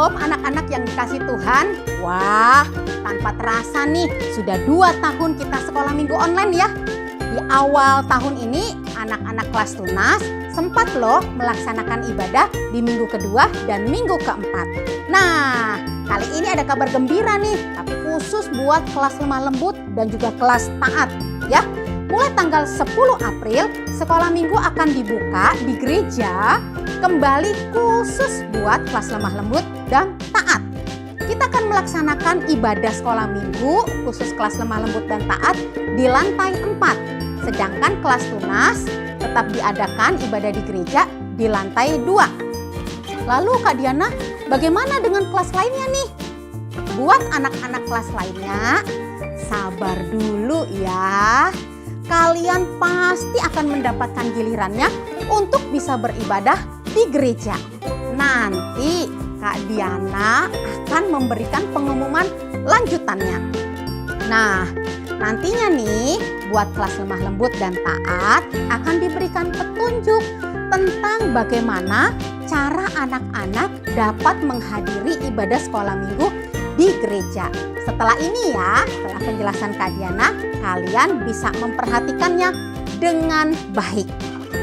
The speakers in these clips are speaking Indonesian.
Shalom anak-anak yang dikasih Tuhan. Wah, tanpa terasa nih sudah 2 tahun kita sekolah minggu online ya. Di awal tahun ini anak-anak kelas tunas sempat loh melaksanakan ibadah di minggu kedua dan minggu keempat. Nah, kali ini ada kabar gembira nih, tapi khusus buat kelas lemah lembut dan juga kelas taat ya. Mulai tanggal 10 April, sekolah minggu akan dibuka di gereja kembali khusus buat kelas lemah lembut dan taat. Kita akan melaksanakan ibadah sekolah minggu khusus kelas lemah lembut dan taat di lantai 4. Sedangkan kelas tunas tetap diadakan ibadah di gereja di lantai 2. Lalu Kak Diana, bagaimana dengan kelas lainnya nih? Buat anak-anak kelas lainnya, sabar dulu ya. Kalian pasti akan mendapatkan gilirannya untuk bisa beribadah di gereja. Nanti Kak Diana akan memberikan pengumuman lanjutannya. Nah, nantinya nih buat kelas lemah lembut dan taat akan diberikan petunjuk tentang bagaimana cara anak-anak dapat menghadiri ibadah sekolah minggu di gereja. Setelah ini ya, setelah penjelasan Kak Diana, kalian bisa memperhatikannya dengan baik.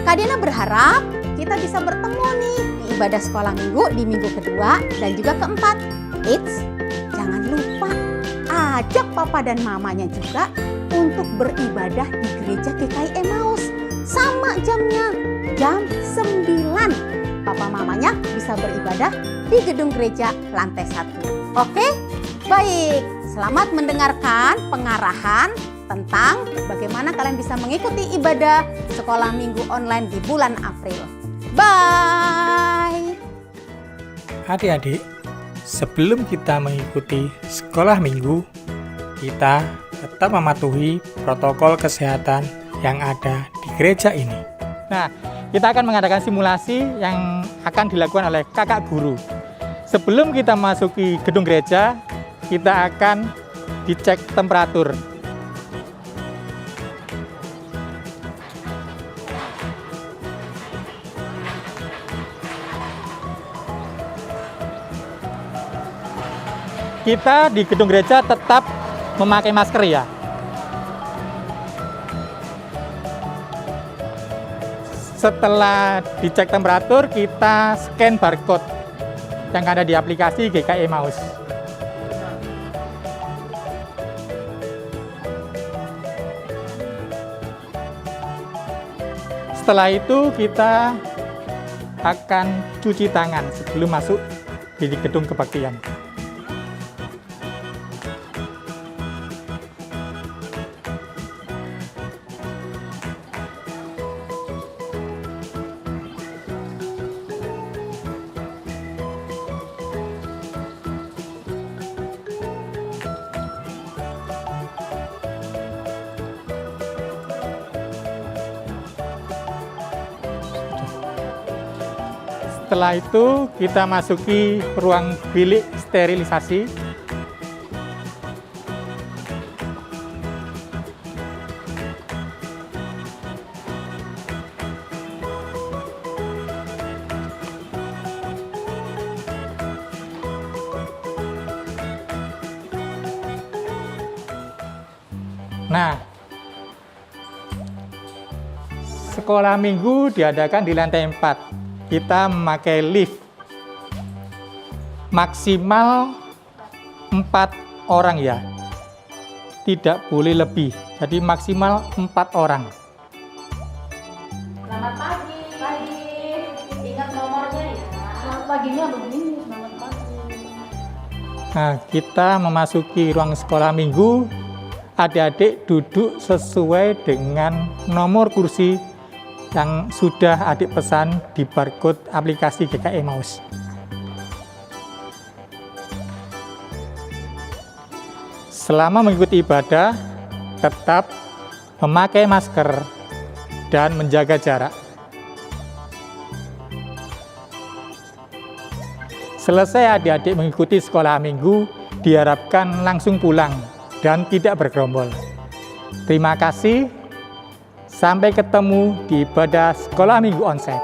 Kak Diana berharap kita bisa bertemu nih di ibadah sekolah minggu di minggu kedua dan juga keempat. Eits, jangan lupa ajak papa dan mamanya juga untuk beribadah di gereja GKI Emmaus. Sama jamnya, jam 9. Papa mamanya bisa beribadah di gedung gereja lantai 1. Oke? Baik, selamat mendengarkan pengarahan tentang bagaimana kalian bisa mengikuti ibadah sekolah minggu online di bulan April. Bye! Adik-adik, sebelum kita mengikuti sekolah minggu, kita tetap mematuhi protokol kesehatan yang ada di gereja ini. Nah, kita akan mengadakan simulasi yang akan dilakukan oleh kakak guru. Sebelum kita masuki gedung gereja, kita akan dicek temperatur. Kita di gedung gereja tetap memakai masker ya. Setelah dicek temperatur, kita scan barcode yang ada di aplikasi GKI Emmaus. Setelah itu kita akan cuci tangan sebelum masuk di gedung kebaktian. Setelah itu kita masuki ruang bilik sterilisasi. Nah, sekolah minggu diadakan di lantai 4. Kita memakai lift maksimal 4 orang ya, tidak boleh lebih, jadi maksimal 4 orang. Selamat pagi, ingat nomornya ya. Selamat paginya begini, selamat pagi. Nah, kita memasuki ruang sekolah minggu, adik-adik duduk sesuai dengan nomor kursi yang sudah adik pesan di barcode aplikasi GKI Emmaus. Selama mengikuti ibadah, tetap memakai masker dan menjaga jarak. Selesai adik-adik mengikuti sekolah minggu, diharapkan langsung pulang dan tidak bergerombol. Terima kasih. Sampai ketemu di ibadah sekolah minggu onsite.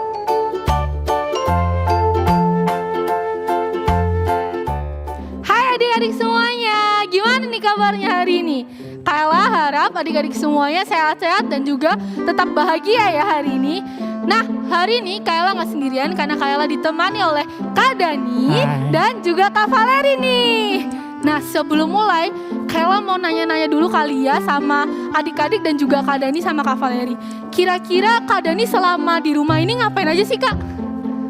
adik-adik semuanya, gimana nih kabarnya hari ini? Kayla harap adik-adik semuanya sehat-sehat dan juga tetap bahagia ya hari ini. Nah, hari ini Kayla nggak sendirian karena Kayla ditemani oleh Kak Dani dan juga Kak Valeri nih. Nah, sebelum mulai, Kayla mau nanya-nanya dulu kali ya sama adik-adik dan juga Kak Dani sama Kak Valeri. Kira-kira Kak Dani selama di rumah ini ngapain aja sih, Kak?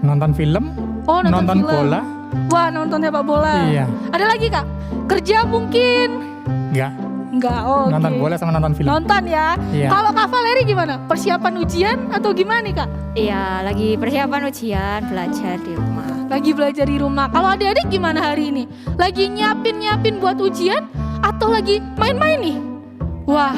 Nonton film, Oh, nonton film. bola. Wah, nonton sepak bola. Iya. Ada lagi, Kak? Kerja mungkin? Enggak, oh Nonton bola sama nonton film. Nonton ya. Iya. Kalau Kak Valeri gimana? Persiapan ujian atau gimana nih, Kak? Iya, lagi persiapan ujian, belajar di rumah. Lagi belajar di rumah. Kalau adik-adik gimana hari ini? Lagi nyiapin buat ujian atau lagi main-main nih? Wah,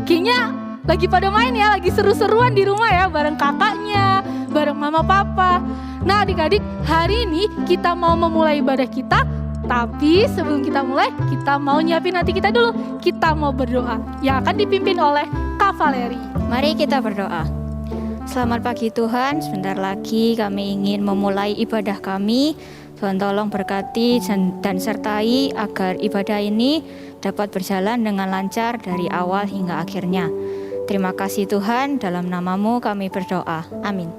kayaknya lagi pada main ya, lagi seru-seruan di rumah ya, bareng kakaknya, bareng mama papa. Nah adik-adik, hari ini kita mau memulai ibadah kita. Tapi sebelum kita mulai, kita mau nyiapin hati kita dulu. Kita mau berdoa yang akan dipimpin oleh Kak Valeri. Mari kita berdoa. Selamat pagi Tuhan, sebentar lagi kami ingin memulai ibadah kami. Tuhan tolong berkati dan sertai agar ibadah ini dapat berjalan dengan lancar dari awal hingga akhirnya. Terima kasih Tuhan, dalam namamu kami berdoa. Amin.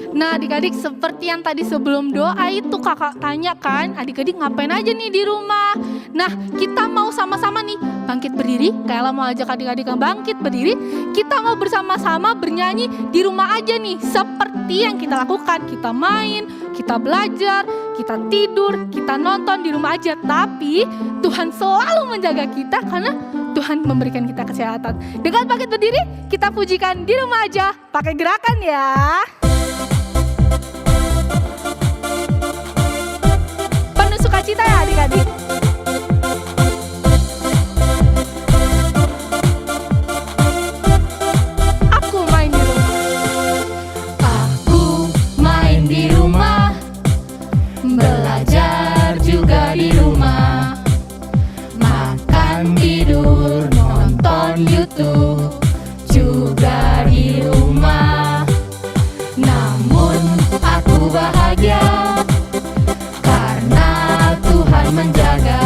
Nah adik-adik, seperti yang tadi sebelum doa itu kakak tanya kan, adik-adik ngapain aja nih di rumah. Nah kita mau sama-sama nih bangkit berdiri. Kayla mau ajak adik-adik yang bangkit berdiri. Kita mau bersama-sama bernyanyi di rumah aja nih, seperti yang kita lakukan. Kita main, kita belajar, kita tidur, kita nonton di rumah aja. Tapi Tuhan selalu menjaga kita karena Tuhan memberikan kita kesehatan. Dengan bangkit berdiri, kita pujikan di rumah aja pakai gerakan ya. Penuh sukacita ya adik-adik. Aku main di rumah. Aku main di rumah, belajar juga di rumah, makan, tidur, nonton YouTube juga di rumah. Namun aku bahagia karena Tuhan menjaga.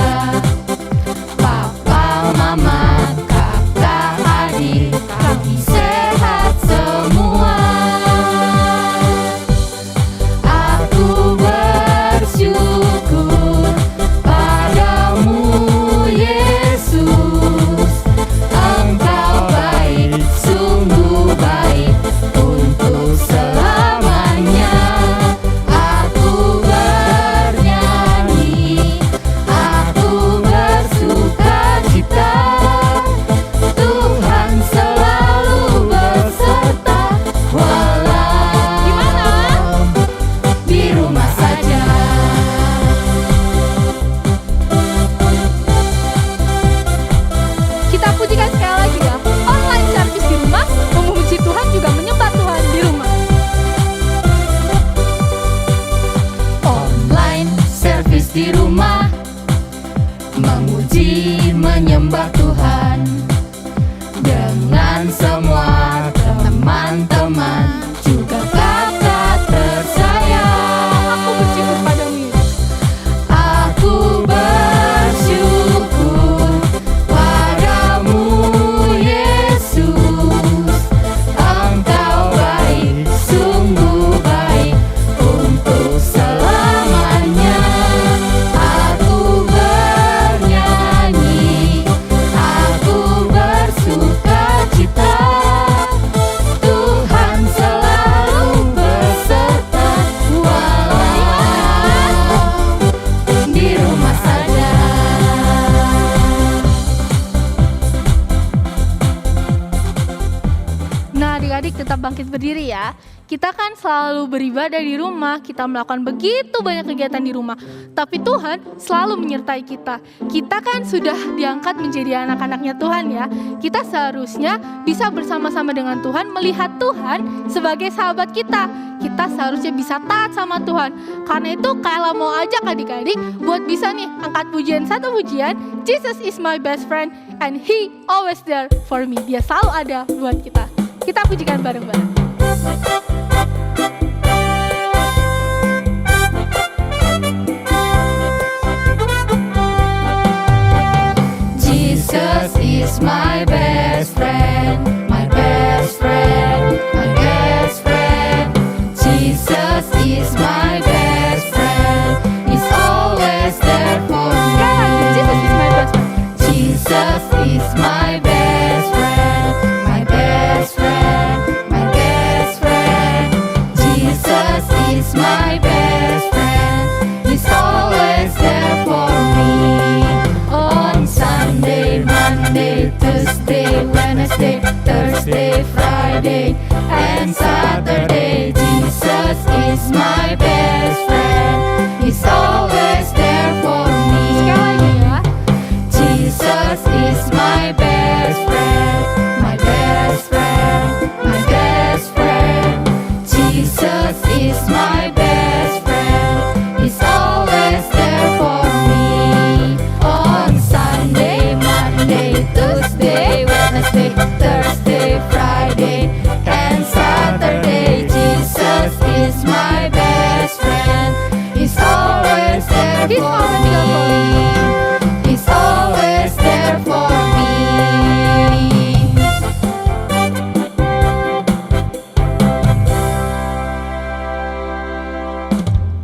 Papa, mama, kakak, adik, kami sehat semua. Aku bersyukur padamu Yesus. Engkau baik, sungguh baik untuk selamanya. Aku bernyanyi, aku bersukacita. Tuhan selalu beserta walau di rumah saja. Kita pujikan sekali lagi ya. Online service di rumah, memuji Tuhan juga menyembah Tuhan di rumah. Online service di rumah, memuji menyembah Tuhan dengan semua teman-teman juga kakak tersayang. Aku bersyukur padamu. Aku bersyukur padamu Yesus. Engkau baik, sungguh baik untuk selamanya. Aku bernyanyi, aku bersukacita. Tuhan selalu beserta walau di rumah saja. Nah adik-adik tetap bangkit berdiri ya. Kita kan selalu beribadah di rumah, kita melakukan begitu banyak kegiatan di rumah. Tapi Tuhan selalu menyertai kita. Kita kan sudah diangkat menjadi anak-anaknya Tuhan ya. Kita seharusnya bisa bersama-sama dengan Tuhan, melihat Tuhan sebagai sahabat kita. Kita seharusnya bisa taat sama Tuhan. Karena itu Kayla mau ajak adik-adik buat bisa nih angkat pujian satu pujian. Jesus is my best friend and he always there for me. Dia selalu ada buat kita. Kita pujikan bareng-bareng. Jesus is my best friend, my best friend, my best friend. Jesus is my best friend. He's always there for me. Jesus is my best friend. Jesus is my best friend, my best friend, my best friend. Jesus is my best friend. He's always there for me. On Sunday, Monday, Tuesday, Wednesday, Thursday, Friday, and Saturday. Jesus is my best friend. He's always there for me. Sekali lagi ya. Jesus is my best friend, my best friend, my best friend. Jesus is my best friend. He's always there for me. On Sunday, Monday, Tuesday, Wednesday, Thursday, Friday, and Saturday. Jesus is my best friend. He's always there He's for always there for me. He's always there for me.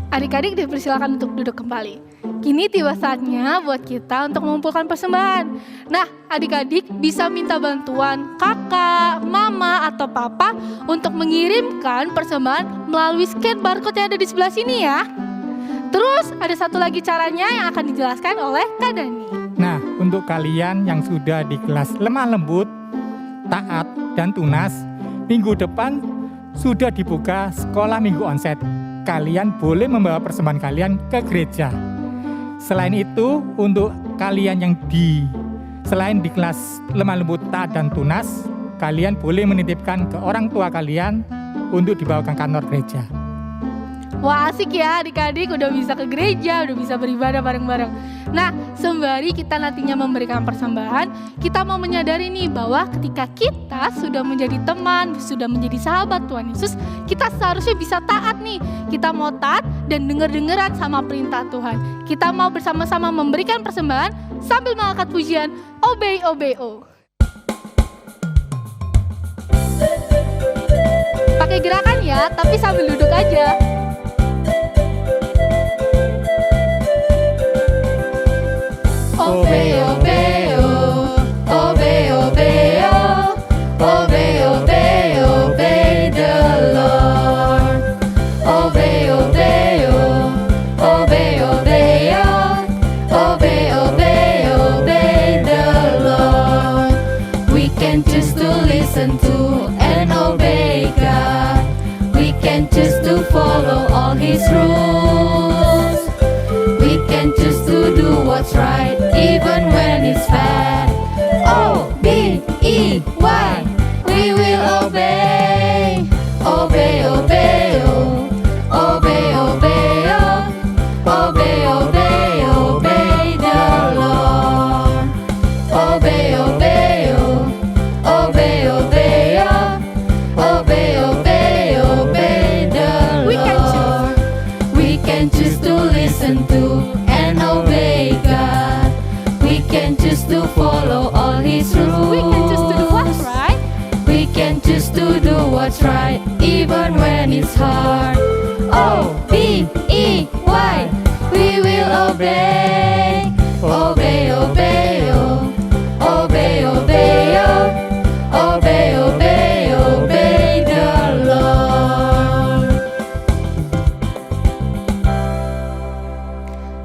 Adik-adik dipersilakan untuk duduk kembali. Kini tiba saatnya buat kita untuk mengumpulkan persembahan. Nah, adik-adik bisa minta bantuan kakak, mama, atau papa untuk mengirimkan persembahan melalui scan barcode yang ada di sebelah sini ya. Terus ada satu lagi caranya yang akan dijelaskan oleh Kak Dani. Nah, untuk kalian yang sudah di kelas lemah lembut, taat, dan tunas, minggu depan sudah dibuka sekolah minggu onsite. Kalian boleh membawa persembahan kalian ke gereja. Selain itu, untuk kalian yang selain di kelas lemah lembut, taat, dan tunas, kalian boleh menitipkan ke orang tua kalian untuk dibawa ke kantor gereja. Wah, asik ya adik-adik, udah bisa ke gereja, udah bisa beribadah bareng-bareng. Nah, sembari kita nantinya memberikan persembahan, kita mau menyadari nih bahwa ketika kita sudah menjadi teman, sudah menjadi sahabat Tuhan Yesus, kita seharusnya bisa taat nih. Kita mau taat dan denger-dengeran sama perintah Tuhan. Kita mau bersama-sama memberikan persembahan sambil mengangkat pujian Obey, Obey, Oh. Pakai gerakan ya, tapi sambil duduk aja. Obey, obey, oh, obey, obey, oh, obey, obey, obey the Lord. Obey, obey, oh, obey, obey, oh, obey, obey, obey the Lord. We can choose to listen to and obey God. We can choose to follow all His rules. We can choose to do what's right, even when it's bad. O-B-E-Y, we will obey. Obey, obey, oh. Obey, obey, oh. Obey, obey, obey the Lord. Obey, obey, oh. Obey, obey, oh. Obey, obey, obey the Lord. We can choose to listen to and obey God. We can choose to follow all His rules. We can choose to do what's right. We can choose to do what's right, even when it's hard. O-B-E-Y, we will obey. Obey, obey, oh. Obey, obey, oh. Obey, obey, obey the Lord.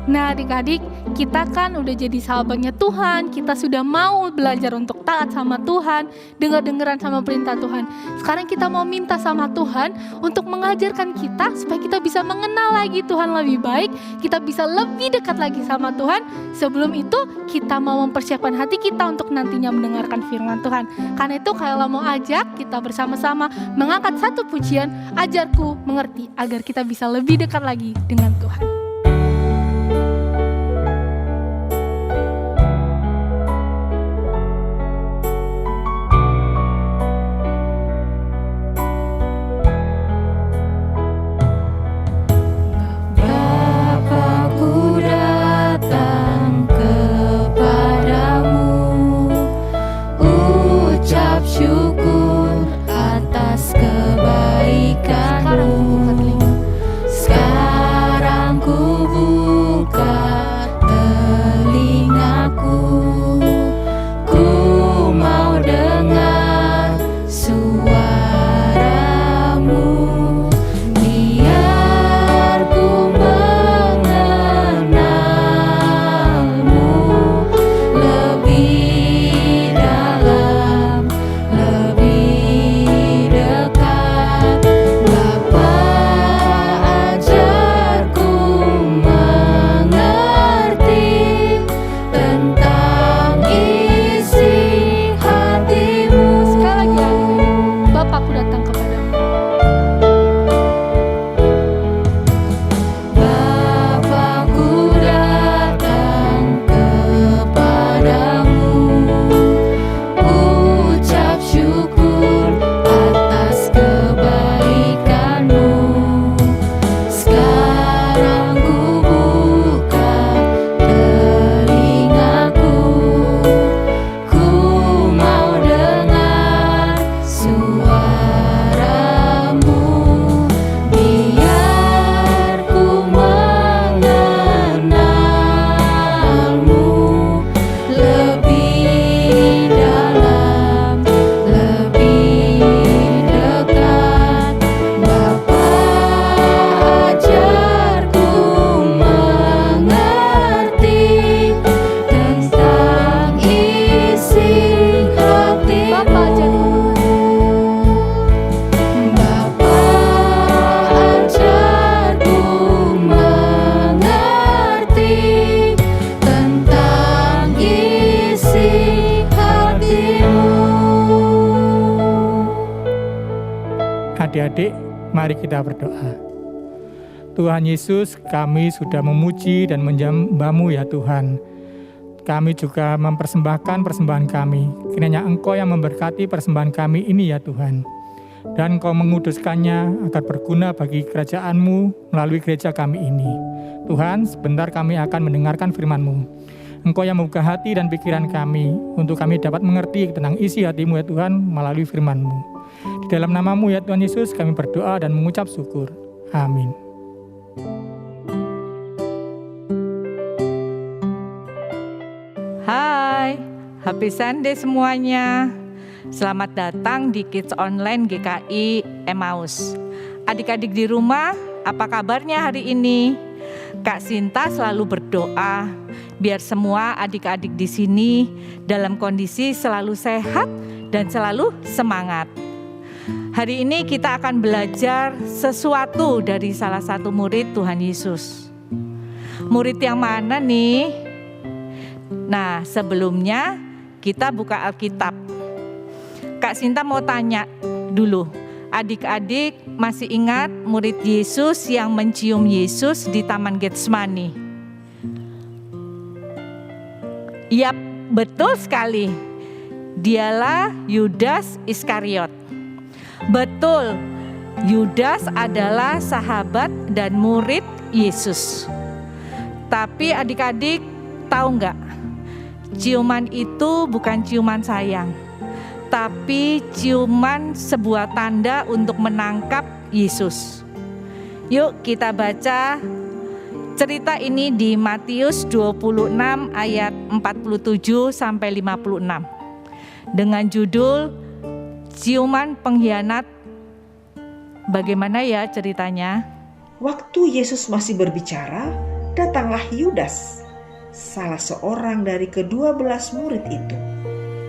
Nah adik-adik, kita kan udah jadi sahabatnya Tuhan, kita sudah mau belajar untuk taat sama Tuhan, dengar-dengeran sama perintah Tuhan. Sekarang kita mau minta sama Tuhan untuk mengajarkan kita supaya kita bisa mengenal lagi Tuhan lebih baik, kita bisa lebih dekat lagi sama Tuhan. Sebelum itu kita mau mempersiapkan hati kita untuk nantinya mendengarkan firman Tuhan. Karena itu kalau mau ajak kita bersama-sama mengangkat satu pujian, Ajarku Mengerti, agar kita bisa lebih dekat lagi dengan Tuhan. Bapa, ku datang kepadamu. adik-adik, mari kita berdoa. Tuhan Yesus, kami sudah memuji dan menyembah-Mu ya Tuhan. Kami juga mempersembahkan persembahan kami. Kiranya Engkau yang memberkati persembahan kami ini ya Tuhan. Dan Engkau menguduskannya agar berguna bagi kerajaan-Mu melalui gereja kami ini. Tuhan, sebentar kami akan mendengarkan firman-Mu. Engkau yang membuka hati dan pikiran kami untuk kami dapat mengerti tentang isi hati-Mu ya Tuhan melalui firman-Mu. Di dalam nama-Mu ya Tuhan Yesus kami berdoa dan mengucap syukur. Amin. Hai, happy Sunday semuanya. Selamat datang di Kids Online GKI Emmaus. Adik-adik di rumah, apa kabarnya hari ini? Kak Sinta selalu berdoa biar semua adik-adik di sini dalam kondisi selalu sehat dan selalu semangat. Hari ini kita akan belajar sesuatu dari salah satu murid Tuhan Yesus. Murid yang mana nih? Nah, sebelumnya kita buka Alkitab. Kak Sinta mau tanya dulu, adik-adik masih ingat murid Yesus yang mencium Yesus di Taman Getsemani? Yap, betul sekali. Dialah Yudas Iskariot. Betul, Yudas adalah sahabat dan murid Yesus. Tapi adik-adik tahu nggak? Ciuman itu bukan ciuman sayang, tapi ciuman sebuah tanda untuk menangkap Yesus. Yuk kita baca cerita ini di Matius 26 ayat 47 sampai 56 dengan judul Ciuman Pengkhianat. Bagaimana ya ceritanya? Waktu Yesus masih berbicara, datanglah Yudas, salah seorang dari ke-12 murid itu.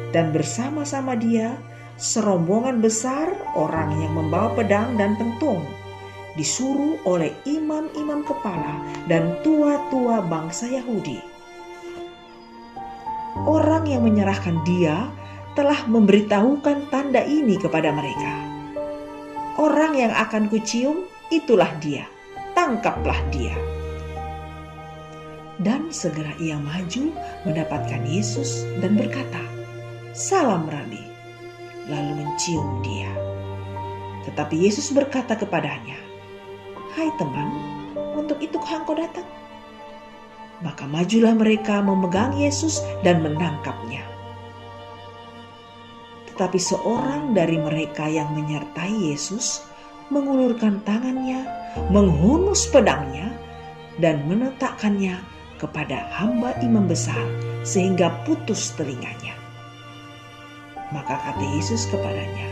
Dan bersama-sama dia, serombongan besar orang yang membawa pedang dan pentung, disuruh oleh imam-imam kepala dan tua-tua bangsa Yahudi. Orang yang menyerahkan dia telah memberitahukan tanda ini kepada mereka. Orang yang akan kucium, itulah dia, tangkaplah dia. Dan segera ia maju mendapatkan Yesus dan berkata, "Salam Rabi," lalu mencium dia. Tetapi Yesus berkata kepadanya, "Hai teman, untuk itukah engkau datang?" Maka majulah mereka memegang Yesus dan menangkapnya. Tetapi seorang dari mereka yang menyertai Yesus mengulurkan tangannya, menghunus pedangnya, dan meletakkannya kepada hamba imam besar sehingga putus telinganya. Maka kata Yesus kepadanya,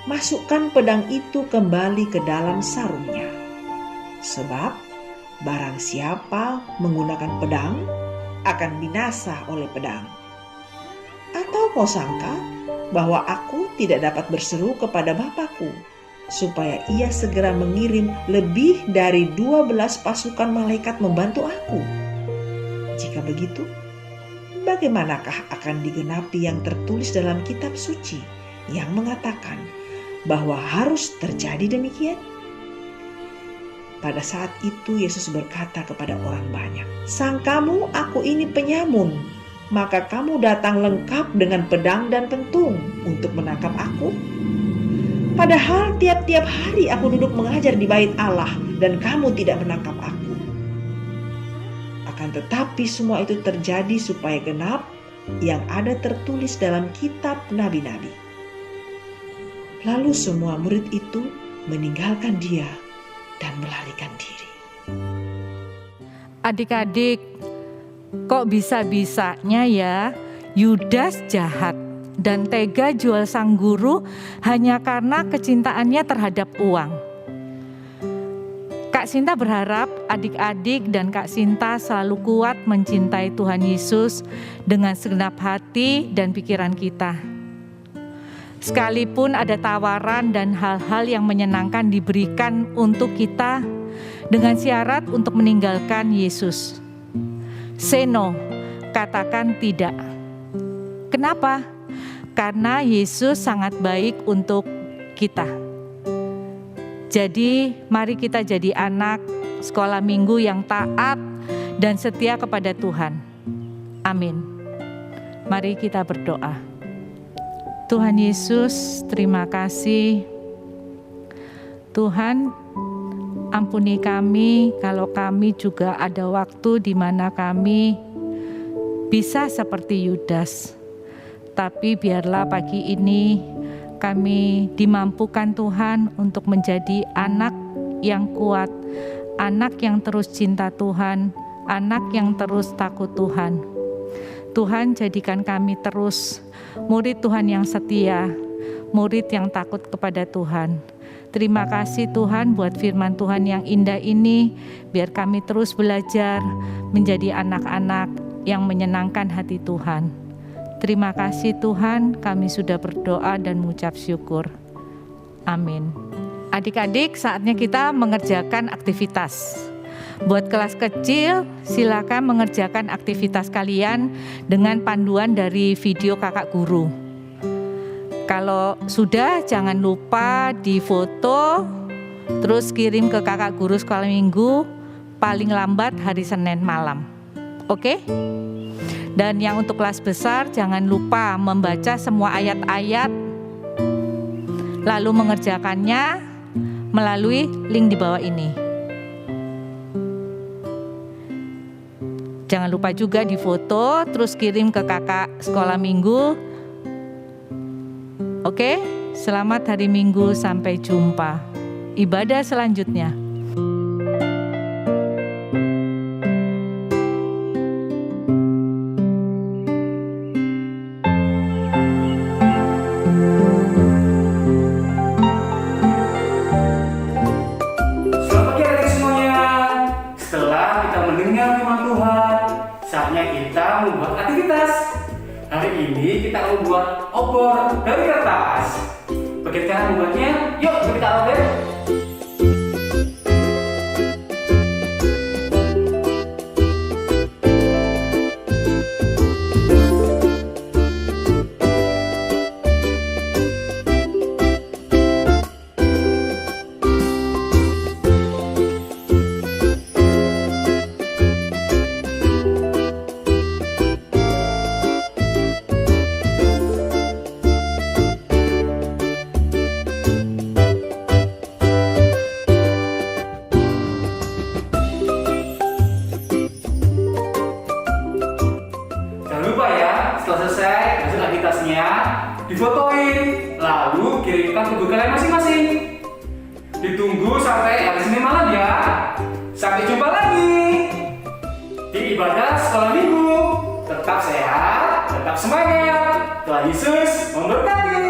"Masukkan pedang itu kembali ke dalam sarungnya. Sebab barang siapa menggunakan pedang akan binasa oleh pedang. Atau kau sangka bahwa aku tidak dapat berseru kepada Bapakku supaya ia segera mengirim lebih dari 12 pasukan malaikat membantu aku? Jika begitu, bagaimanakah akan digenapi yang tertulis dalam kitab suci yang mengatakan bahwa harus terjadi demikian?" Pada saat itu Yesus berkata kepada orang banyak, "Sangkamu aku ini penyamun, maka kamu datang lengkap dengan pedang dan pentung untuk menangkap aku? Padahal tiap-tiap hari aku duduk mengajar di bait Allah dan kamu tidak menangkap aku. Akan tetapi semua itu terjadi supaya genap yang ada tertulis dalam kitab nabi-nabi." Lalu semua murid itu meninggalkan dia dan melarikan diri. Adik-adik, kok bisa-bisanya ya Yudas jahat dan tega jual sang guru hanya karena kecintaannya terhadap uang? Kak Sinta berharap adik-adik dan Kak Sinta selalu kuat mencintai Tuhan Yesus dengan segenap hati dan pikiran kita. Sekalipun ada tawaran dan hal-hal yang menyenangkan diberikan untuk kita dengan syarat untuk meninggalkan Yesus. Say no, katakan tidak. Kenapa? Karena Yesus sangat baik untuk kita. Jadi mari kita jadi anak sekolah minggu yang taat dan setia kepada Tuhan. Amin. Mari kita berdoa. Tuhan Yesus, terima kasih. Tuhan, ampuni kami kalau kami juga ada waktu di mana kami bisa seperti Yudas. Tapi biarlah pagi ini kami dimampukan Tuhan untuk menjadi anak yang kuat, anak yang terus cinta Tuhan, anak yang terus takut Tuhan. Tuhan, jadikan kami terus murid Tuhan yang setia, murid yang takut kepada Tuhan. Terima kasih Tuhan buat firman Tuhan yang indah ini, biar kami terus belajar menjadi anak-anak yang menyenangkan hati Tuhan. Terima kasih Tuhan, kami sudah berdoa dan mengucap syukur. Amin. Adik-adik, saatnya kita mengerjakan aktivitas. Buat kelas kecil, silakan mengerjakan aktivitas kalian dengan panduan dari video kakak guru. Kalau sudah, jangan lupa difoto, terus kirim ke kakak guru sekolah minggu, paling lambat hari Senin malam. Oke? Dan yang untuk kelas besar, jangan lupa membaca semua ayat-ayat, lalu mengerjakannya melalui link di bawah ini. Jangan lupa juga difoto, terus kirim ke kakak sekolah minggu. Oke, selamat hari Minggu, sampai jumpa. Ibadah selanjutnya. Selamat pagi adik semuanya. Setelah kita mendengar firman Tuhan, saatnya kita membuat aktivitas. Hari ini kita akan membuat obor dari kertas. Bagaimana cara membuatnya? Yuk kita lihat. Setelah selesai hasil aktivitasnya difotoin, lalu kirimkan ke grup kalian masing-masing. Ditunggu sampai hari Senin malam ya. Sampai jumpa lagi di ibadah sekolah minggu. Tetap sehat, tetap semangat. Tuhan Yesus memberkati.